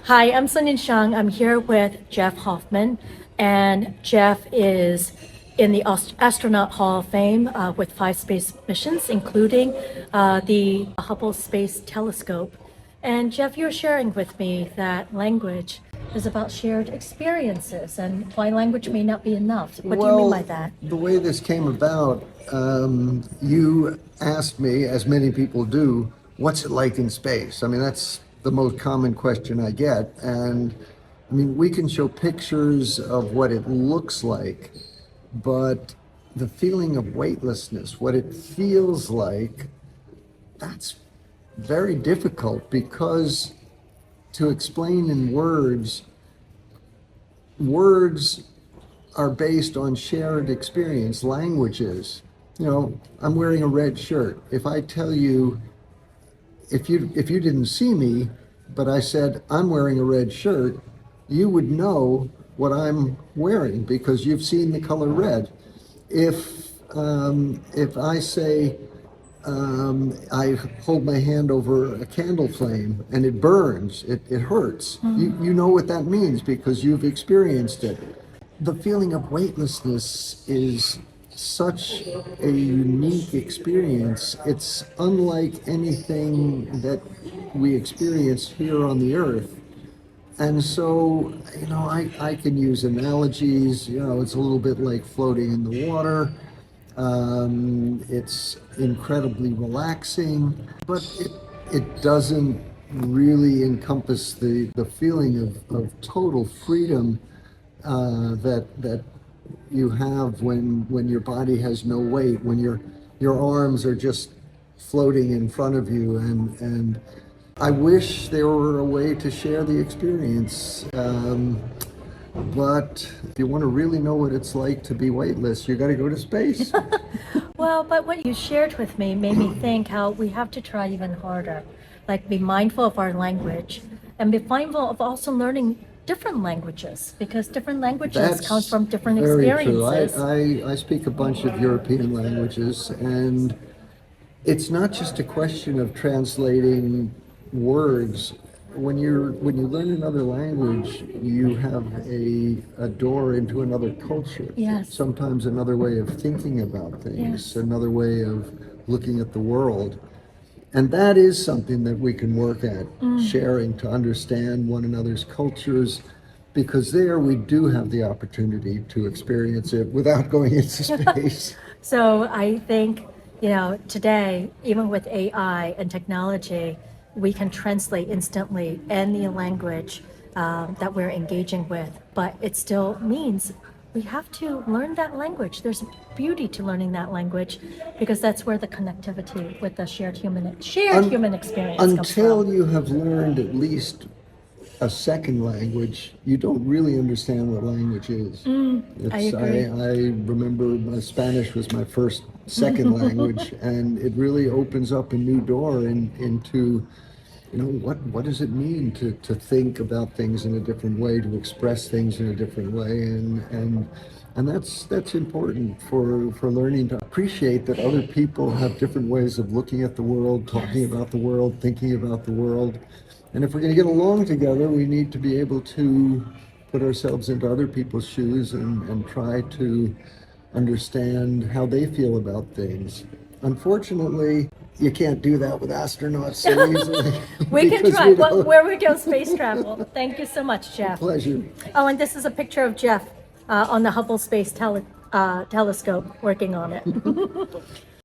Hi, I'm Sanyin Siang. I'm here with Jeff Hoffman, and Jeff is in the Astronaut Hall of Fame with 5 space missions, including the Hubble Space Telescope. And Jeff, you're sharing with me that language is about shared experiences and why language may not be enough. What do you mean by that? The way this came about, you asked me, as many people do, what's it like in space? I mean, that's the most common question I get. And I mean, we can show pictures of what it looks like, but the feeling of weightlessness, what it feels like, that's very difficult because to explain in words are based on shared experience, languages. You know, I'm wearing a red shirt. If I tell you, if you didn't see me, but I said I'm wearing a red shirt, you would know what I'm wearing because you've seen the color red. If I say I hold my hand over a candle flame and it burns, it hurts. You know what that means because you've experienced it. The feeling of weightlessness is such a unique experience. It's unlike anything that we experience here on the earth. And so, I can use analogies. It's a little bit like floating in the water. It's incredibly relaxing, but it doesn't really encompass the feeling of total freedom that you have when your body has no weight, when your arms are just floating in front of you, and I wish there were a way to share the experience. But if you want to really know what it's like to be weightless, you got to go to space. Well, but what you shared with me made me think how we have to try even harder, like be mindful of our language and be mindful of also learning different languages because different languages comes from different very true. experiences. I speak a bunch of European languages, and it's not just a question of translating words. When you learn another language, you have a door into another culture. Yes. Sometimes another way of thinking about things, Yes. another way of looking at the world. And that is something that we can work at, sharing to understand one another's cultures, because there we do have the opportunity to experience it without going into space. So I think, today, even with AI and technology, we can translate instantly any language that we're engaging with, but it still means we have to learn that language. There's beauty to learning that language because that's where the connectivity with the human experience comes Until from. you have learned at least a second language, you don't really understand what language is. I agree. I remember Spanish was my first second language, and it really opens up a new door into, what does it mean to think about things in a different way, to express things in a different way, and that's important for learning to appreciate that other people have different ways of looking at the world, talking Yes. about the world, thinking about the world. And if we're going to get along together, we need to be able to put ourselves into other people's shoes and try to understand how they feel about things. Unfortunately, you can't do that with astronauts so easily. We can because try. we don't. Where we go, space travel. Thank you so much, Jeff. Pleasure. Oh, and this is a picture of Jeff on the Hubble Space Telescope working on it.